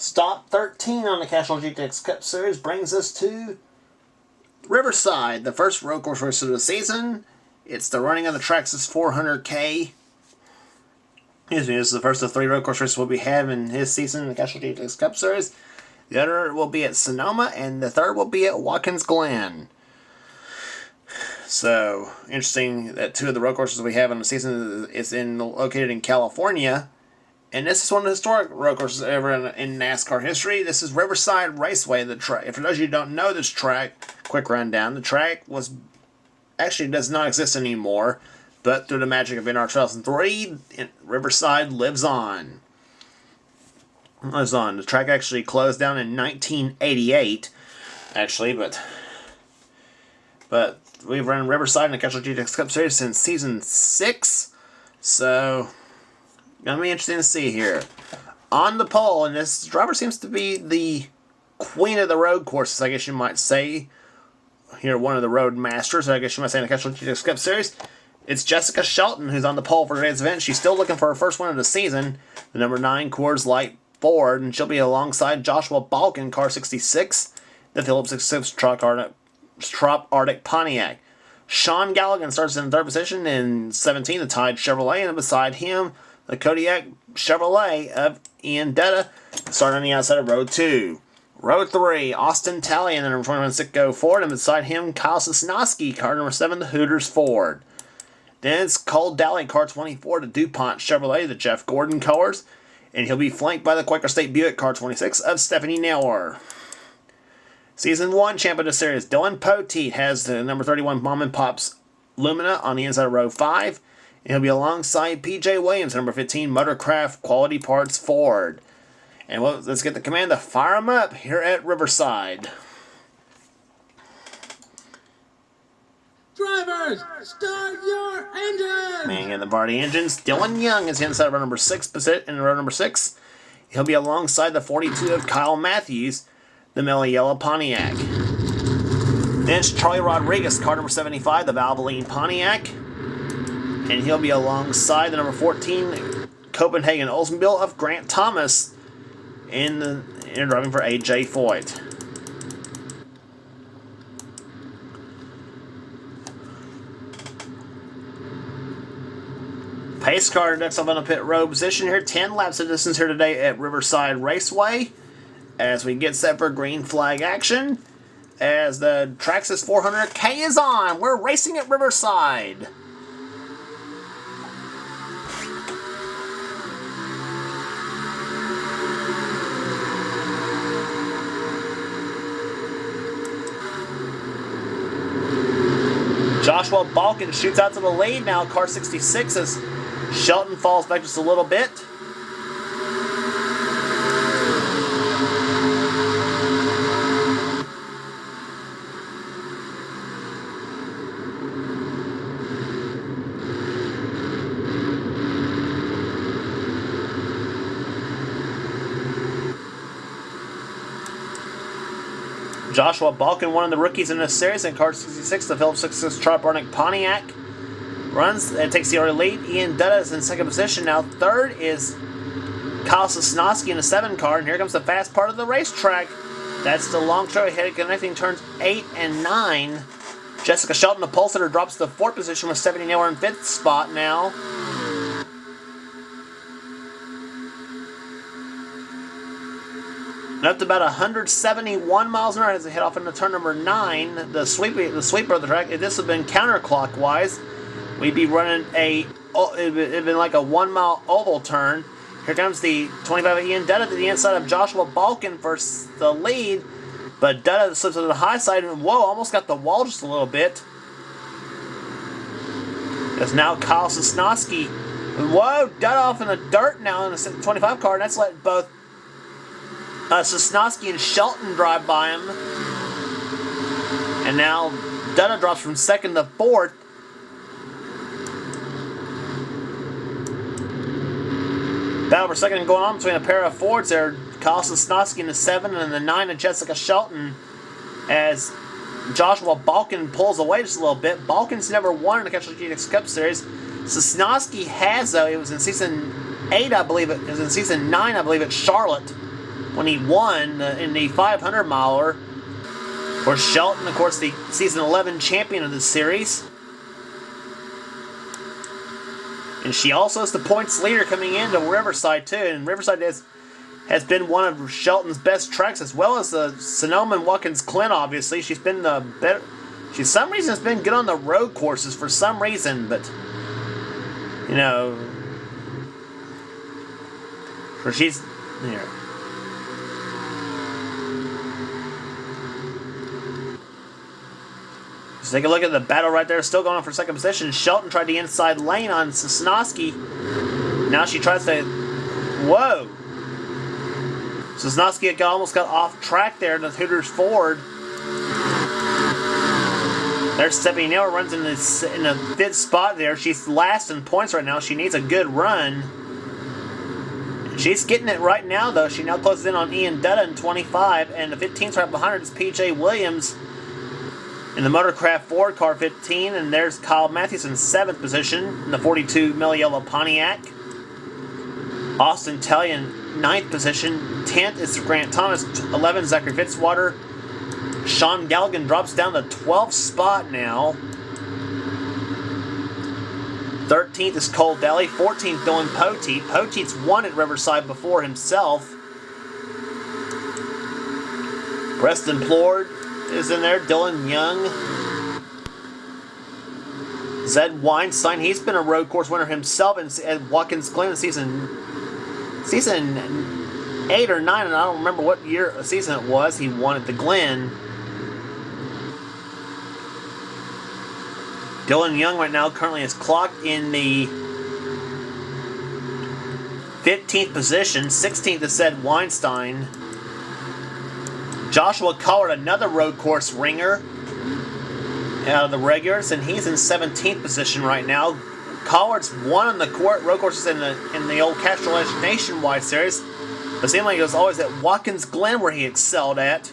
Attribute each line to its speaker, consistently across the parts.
Speaker 1: Stop 13 on the Castrol GTX Cup Series brings us to Riverside, the first road course race of the season. It's the running of the Traxxas 400K. Excuse me, this is the first of 3 road course races we'll be having this season in the Castrol GTX Cup Series. The other will be at Sonoma, and the third will be at Watkins Glen. So, interesting that 2 of the road courses we have in the season is located in California. And this is one of the historic road courses ever in NASCAR history. This is Riverside Raceway. The track. For those of you who don't know this track, quick rundown. The track does not exist anymore, but through the magic of NR 2003, Riverside lives on. The track actually closed down in 1988, actually, but we've run Riverside in the Castrol GTX Cup Series since season 6, so gonna be interesting to see here. On the pole, and this driver seems to be the queen of the road courses, I guess you might say. Here, one of the road masters, I guess you might say, in the Castrol GTX Cup Series. It's Jessica Shelton who's on the pole for today's event. She's still looking for her first win of the season, the number 9 Coors Light Ford, and she'll be alongside Joshua Balkin, car 66, the Phillips 66 Trop Arctic Pontiac. Sean Galligan starts in 3rd position in 17, the Tide Chevrolet, and beside him, the Kodiak Chevrolet of Ian Detta, starting on the outside of Road 2. Road 3, Austin Talley and the number 21 Sitco Ford, and beside him, Kyle Sosnowski, car number 7, the Hooters Ford. Then it's Cole Dally, car 24, the DuPont Chevrolet, the Jeff Gordon colors, and he'll be flanked by the Quaker State Buick, car 26, of Stephanie Naylor. Season 1 champion of the series, Dylan Poteet, has the number 31 Mom and Pop's Lumina on the inside of row 5. And he'll be alongside PJ Williams, number 15 Motorcraft Quality Parts Ford. And let's get the command to fire them up here at Riverside.
Speaker 2: Drivers, start your engines!
Speaker 1: Man, get the party engines. Dylan Young is inside of row number 6, in row number 6. He'll be alongside the 42 of Kyle Matthews, the Mellow Yellow Pontiac. Then it's Charlie Rodriguez, car number 75, the Valvoline Pontiac. And he'll be alongside the number 14 Copenhagen Oldsmobile of Grant Thomas in driving for AJ Foyt. Pace car next up on the pit road position here. 10 laps of distance here today at Riverside Raceway as we get set for green flag action as the Traxxas 400K is on. We're racing at Riverside. Joshua Balkin shoots out to the lead now, car 66, as Shelton falls back just a little bit. Joshua Balkin, one of the rookies in this series, in car 66, the Phillips 66 Trop Arctic Pontiac, runs and takes the early lead. Ian Dutta is in 2nd position. Now 3rd is Kyle Sosnowski in the 7 car, and here comes the fast part of the racetrack. That's the long straight ahead connecting turns 8 and 9. Jessica Shelton, the pole sitter, drops to 4th position with 70 Naylor in 5th spot now. And up to about 171 miles an hour as they head off into turn number 9, the sweeper of the track. If this had been counterclockwise, we'd be running it'd been like a 1 mile oval turn. Here comes the 25 of Ian Dutta to the inside of Joshua Balkin for the lead, but Dutta slips to the high side and almost got the wall just a little bit. It's now Kyle Sosnowski. Dutta off in the dirt now in the 25 car, and that's let both Sosnowski and Shelton drive by him. And now Dutta drops from 2nd to 4th. Battle for 2nd going on between a pair of Fords there. Kyle Sosnowski in the 7 and the 9 of Jessica Shelton as Joshua Balkin pulls away just a little bit. Balkin's never won in the Castrol GTX Cup Series. Sosnowski has, though. It was in season 8, I believe. It was in season 9, I believe, at Charlotte. when he won in the 500 miler. Of course, Shelton, of course, the season 11 champion of the series. And she also is the points leader coming into Riverside, too. And Riverside has been one of Shelton's best tracks, as well as the Sonoma and Watkins Glen, obviously. She's been the better. She, for some reason, has been good on the road courses for some reason, but, you know, for she's here. Just take a look at the battle right there, still going on for second position. Shelton tried the inside lane on Sosnowski. Now she tries to, whoa! Sosnowski almost got off track there. The Hooters forward. There's Stephanie Naylor runs in the 5th spot there. She's last in points right now. She needs a good run. She's getting it right now, though. She now closes in on Ian Dutta in 25, and the 15th right behind her is P.J. Williams in the Motorcraft Ford car 15, and there's Kyle Matthews in 7th position in the 42 Mille Yellow Pontiac. Austin Telly in 9th position. 10th is Grant Thomas. 11th, Zachary Fitzwater. Sean Galligan drops down to 12th spot now. 13th is Cole Daly. 14th, Dylan Poteet. Poteet's won at Riverside before himself. Preston Plord is in there. Dylan Young. Zed Weinstein. He's been a road course winner himself at Watkins Glen in season 8 or 9, and I don't remember what season it was. He won at the Glen. Dylan Young right now currently is clocked in the 15th position. 16th is Zed Weinstein. Joshua Collard, another road course ringer out of the regulars, and he's in 17th position right now. Collard's won on the road courses in the old Castrol Nationwide Series, but it seemed like it was always at Watkins Glen where he excelled at.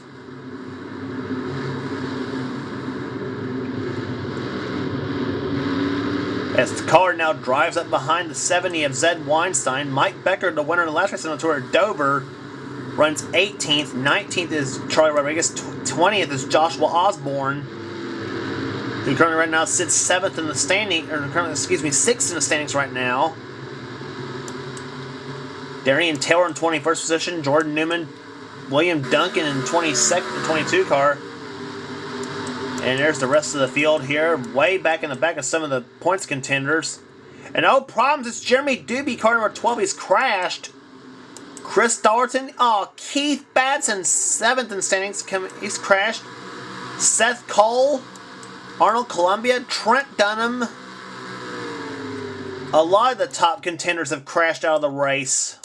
Speaker 1: As Collard now drives up behind the 70 of Zed Weinstein. Mike Becker, the winner of the last race on the tour at Dover, runs 18th. 19th is Charlie Rodriguez. 20th is Joshua Osborne, who currently right now sits 7th in the standing, or currently, 6th in the standings right now. Darian Taylor in 21st position. Jordan Newman, William Duncan in 22nd, the 22 car. And there's the rest of the field here, way back in the back of some of the points contenders. And no problems, it's Jeremy Doobie, car number 12, he's crashed. Chris Dallerton, Keith Batson, 7th in standings, he's crashed. Seth Cole, Arnold Columbia, Trent Dunham. A lot of the top contenders have crashed out of the race.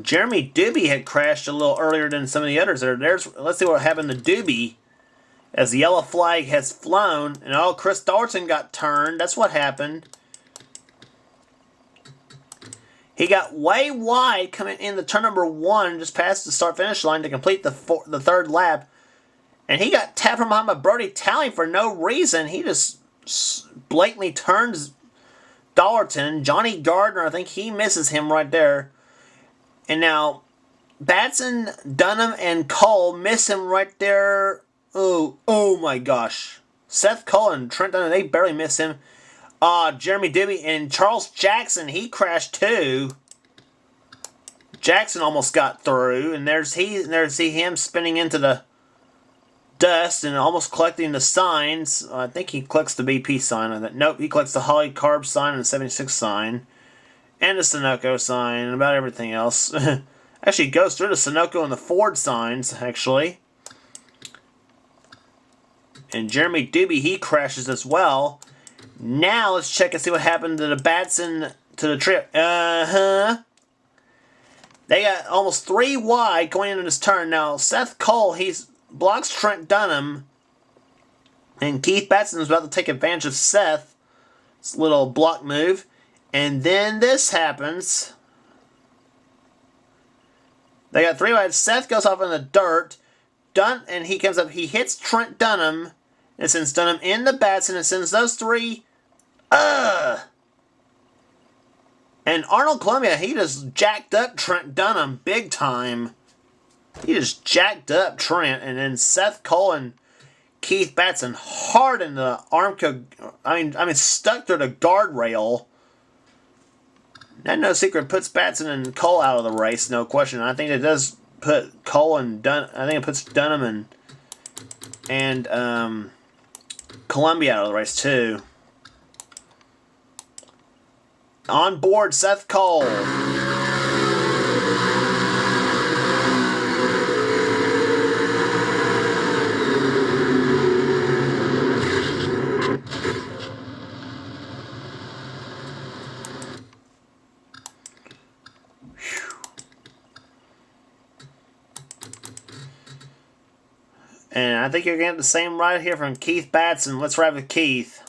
Speaker 1: Jeremy Doobie had crashed a little earlier than some of the others. Let's see what happened to Doobie as the yellow flag has flown. And Chris Dalton got turned. That's what happened. He got way wide coming in the turn number 1, just past the start-finish line to complete the third lap. And he got tapped from behind by Brody Talley for no reason. He just blatantly turns Dallerton. Johnny Gardner, I think he misses him right there. And now, Batson, Dunham, and Cole miss him right there. Oh my gosh. Seth Cole and Trent Dunham, they barely miss him. Jeremy Doobie and Charles Jackson, he crashed too. Jackson almost got through, and there's him spinning into the dust and almost collecting the signs. I think he collects the BP sign on that. Nope, he collects the Holly Carb sign and the 76 sign. And the Sunoco sign, and about everything else. Actually, it goes through the Sunoco and the Ford signs, actually. And Jeremy Doobie, he crashes as well. Now, let's check and see what happened to the Batson, to the trip. They got almost 3 wide going into this turn. Now, Seth Cole, he blocks Trent Dunham. And Keith Batson is about to take advantage of Seth's little block move. And then this happens. They got 3 wides. Seth goes off in the dirt. And he comes up. He hits Trent Dunham. It sends Dunham in the bats, and it sends those 3. And Arnold Columbia, he just jacked up Trent Dunham big time. He just jacked up Trent, and then Seth Cole and Keith Batson hard in the Armco. I mean, stuck through the guardrail. That no secret puts Batson and Cole out of the race, no question. I think it does put Cole and I think it puts Dunham and Columbia out of the race too. On board, Seth Cole. And I think you're getting the same right here from Keith Batson. Let's ride with Keith.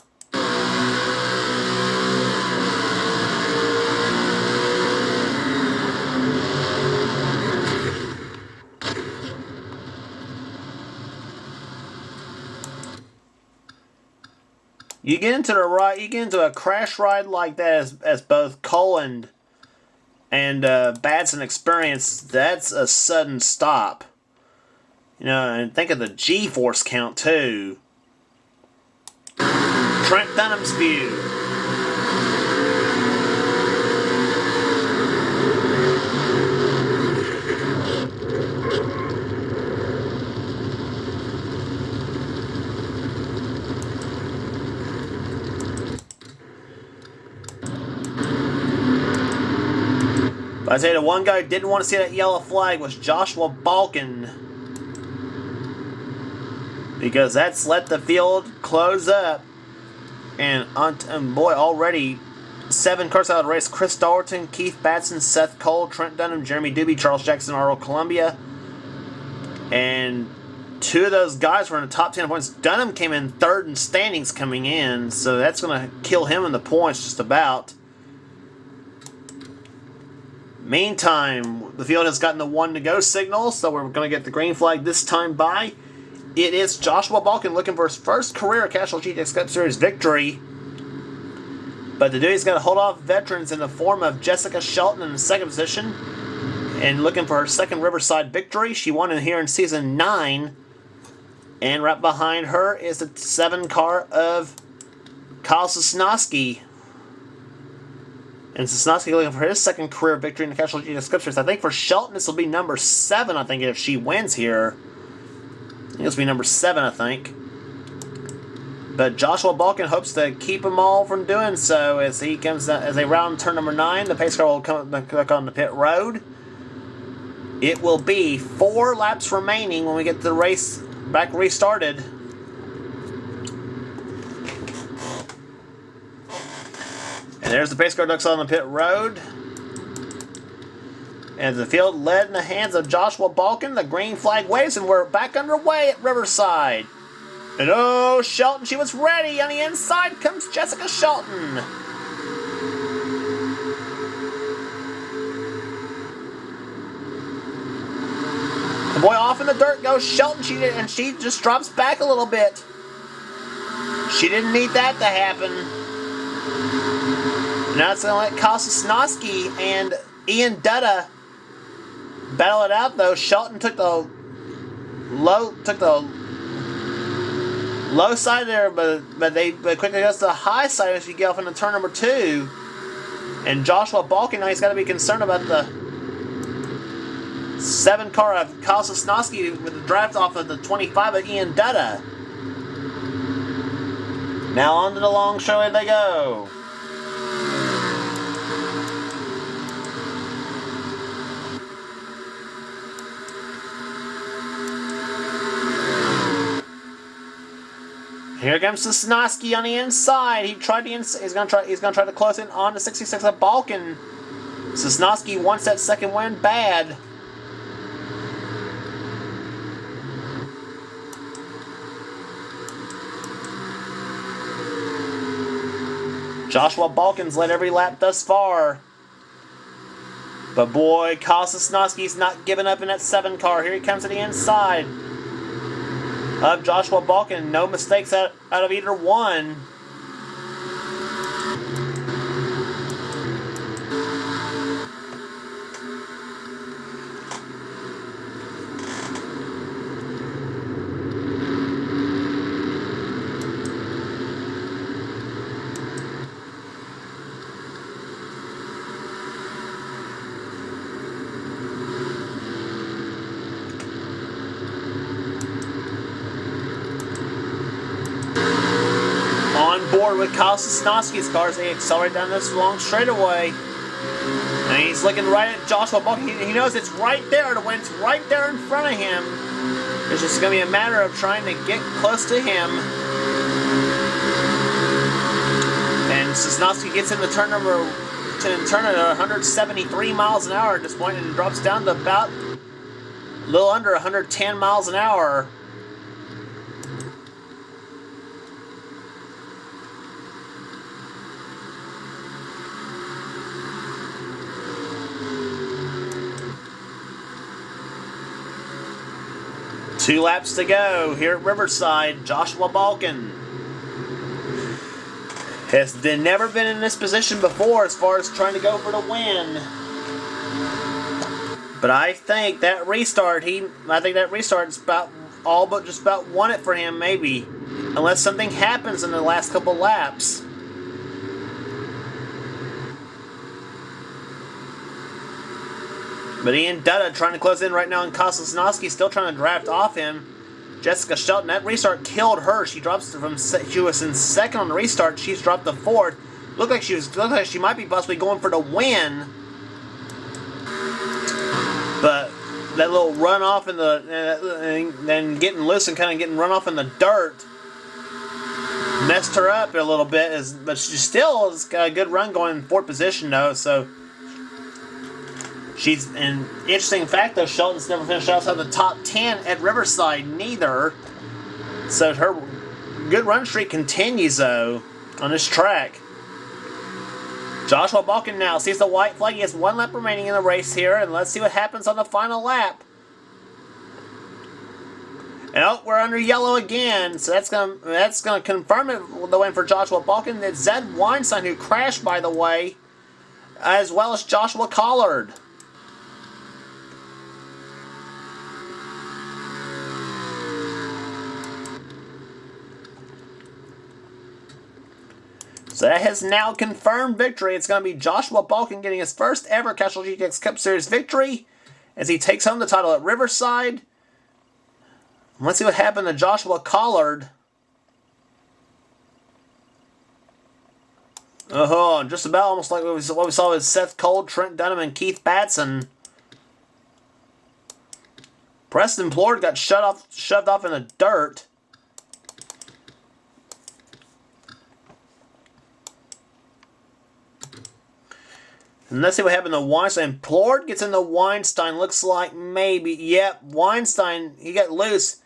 Speaker 1: You get into a crash ride like that as both Cole and Batson experience. That's a sudden stop. You know, and think of the G-force count too. Trent Dunham's view. But I tell you, the one guy who didn't want to see that yellow flag was Joshua Balkin. Because that's let the field close up. And boy, already 7 cars out of the race. Chris Dalton, Keith Batson, Seth Cole, Trent Dunham, Jeremy Doobie, Charles Jackson, Arnold Columbia. And 2 of those guys were in the top 10 points. Dunham came in 3rd in standings coming in. So that's going to kill him in the points just about. Meantime, the field has gotten the 1 to go signal. So we're going to get the green flag this time by. It is Joshua Balkin looking for his first career Castrol GTX Cup Series victory. But to do, he's got to hold off veterans in the form of Jessica Shelton in the 2nd position. And looking for her 2nd Riverside victory. She won in here in Season 9. And right behind her is the 7 car of Kyle Sosnowski. And Sosnowski looking for his 2nd career victory in the Castrol GTX Cup Series. I think for Shelton this will be number 7, I think, if she wins here. I think this will be number 7, I think. But Joshua Balkin hopes to keep them all from doing so as he comes as they round turn number 9. The pace car will come back on the pit road. It will be 4 laps remaining when we get the race back restarted. And there's the pace car ducks on the pit road. And the field led in the hands of Joshua Balkin. The green flag waves, and we're back underway at Riverside. And oh, Shelton, she was ready. On the inside comes Jessica Shelton. And boy, off in the dirt goes Shelton. She just drops back a little bit. She didn't need that to happen. Now it's going to let Kyle Sosnowski and Ian Dutta battle it out, though. Shelton took the low side there, but quickly goes to the high side as you get off into turn number 2. And Joshua Balkin, now he's got to be concerned about the 7 car of Kyle Sosnowski with the draft off of the 25 of Ian Dutta. Now onto the long straightaway they go. Here comes Sosnowski on the inside. He's gonna try to close in on the 66 of Balkin. Sosnowski wants that 2nd win bad. Joshua Balkin's led every lap thus far. But boy, Kosasnowski's not giving up in that 7 car. Here he comes to the inside of Joshua Balkin. No mistakes out of either one. On board with Kosasnowski's cars, they accelerate down this long straightaway. And he's looking right at Joshua Balkin. He knows it's right there. The wind's right there in front of him. It's just going to be a matter of trying to get close to him. And Sosnowski gets into turn at 173 miles an hour at this point, and it drops down to about a little under 110 miles an hour. Two laps to go here at Riverside. Joshua Balkin has never been in this position before as far as trying to go for the win. But I think that restart, is about all but just about won it for him, maybe. Unless something happens in the last couple laps. But Ian Dutta trying to close in right now, and Kosasnowski still trying to draft off him. Jessica Shelton, that restart killed her. She drops from, she was in second on the restart. She's dropped to fourth. Looked like she might be possibly going for the win. But that little run off in the then getting loose and kind of getting run off in the dirt messed her up a little bit. But she still has got a good run going in fourth position though. So. She's an interesting fact though. Shelton's never finished outside the top 10 at Riverside, neither. So her good run streak continues though on this track. Joshua Balkin now sees the white flag. He has 1 lap remaining in the race here, and let's see what happens on the final lap. And oh, we're under yellow again, so that's gonna confirm the win for Joshua Balkin. It's Zed Weinstein who crashed, by the way, as well as Joshua Collard. So that has now confirmed victory. It's going to be Joshua Balkin getting his first ever Castrol GTX Cup Series victory as he takes home the title at Riverside. Let's see what happened to Joshua Collard. Just about almost like what we saw with Seth Cole, Trent Dunham, and Keith Batson. Preston Plord got shoved off in the dirt. And let's see what happened to Weinstein. Plord gets into Weinstein. Looks like maybe. Yep, Weinstein, he got loose.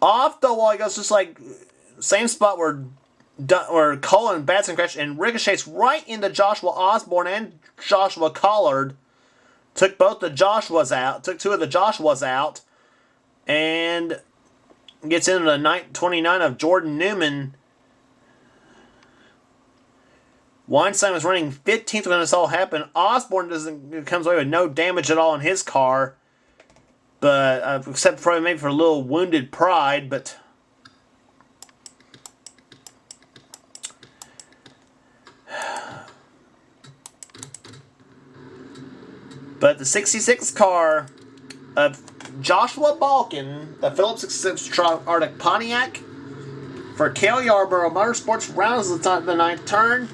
Speaker 1: Off the wall, he goes just like same spot where Cole and Batson crashed, and ricochets right into Joshua Osborne and Joshua Collard. Took both the Joshuas out. Took 2 of the Joshuas out. And gets into the 29 of Jordan Newman. Weinstein was running 15th when this all happened. Osborne comes away with no damage at all in his car, but except for maybe for a little wounded pride. But the 66 car of Joshua Balkin, the Phillips 66 Arctic Pontiac for Cale Yarborough Motorsports, rounds the 9th turn.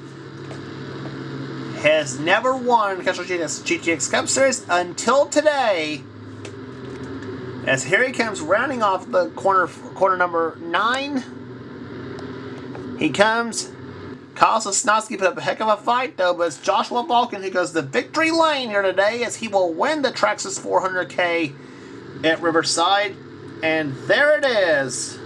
Speaker 1: Has never won Castrol GTX Cup Series until today. As here he comes rounding off the corner number 9. He comes. Kyle Sosnowski put up a heck of a fight though, but it's Joshua Balkin who goes the victory lane here today as he will win the Traxxas 400K at Riverside. And there it is.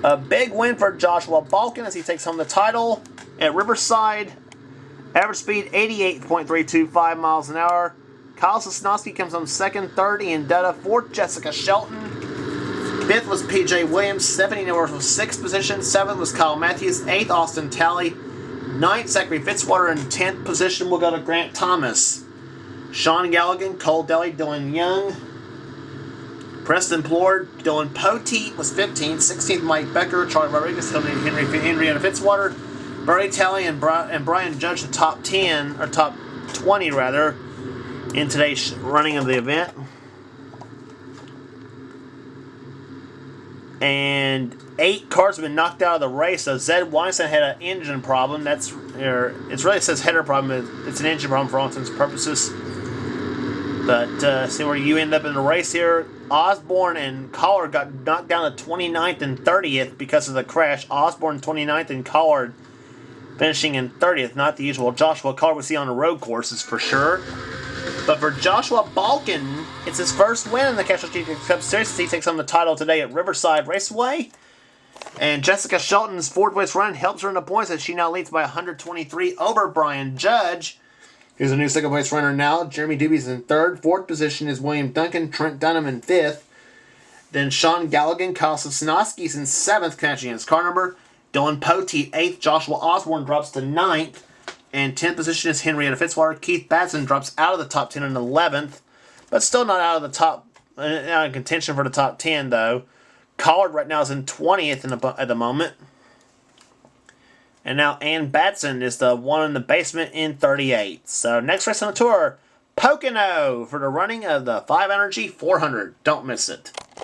Speaker 1: A big win for Joshua Balkin as he takes home the title at Riverside. Average speed 88.325 miles an hour. Kyle Sosnowski comes home second, third Ian Dutta, fourth Jessica Shelton. Fifth was PJ Williams, 17 was sixth position, seventh was Kyle Matthews, eighth Austin Talley, ninth Zachary Fitzwater, and 10th position will go to Grant Thomas. Sean Galligan, Cole Daly, Dylan Young, Preston Plord, Dylan Poteet was 15th, 16th Mike Becker, Charlie Rodriguez, Henrietta Fitzwater, Brody Talley, and Brian Judge the top 10, or top 20 rather, in today's running of the event. And 8 cars have been knocked out of the race. So Zed Weinstein had an engine problem. It really says header problem. It's an engine problem for all intents and purposes. But see where you end up in the race here. Osborne and Collard got knocked down to 29th and 30th because of the crash. Osborne 29th and Collard finishing in 30th. Not the usual Joshua Collard we see on the road courses for sure. But for Joshua Balkin, it's his first win in the Castrol GTX Cup Series. He takes home the title today at Riverside Raceway. And Jessica Shelton's fourth place run helps her in the points as she now leads by 123 over Brian Judge. Here's a new second place runner now. Jeremy Doobie's in third. Fourth position is William Duncan. Trent Dunham in fifth. Then Sean Galligan, Kyle Sosnowski's in seventh, catching his car number. Dylan Poteet, eighth. Joshua Osborne drops to ninth. And 10th position is Henrietta Fitzwater. Keith Batson drops out of the top 10 in 11th, but still not out of the top, out of contention for the top 10 though. Collard right now is in 20th at the moment. And now Ann Batson is the one in the basement in 38th. So next race on the tour, Pocono for the running of the 5 Energy 400. Don't miss it.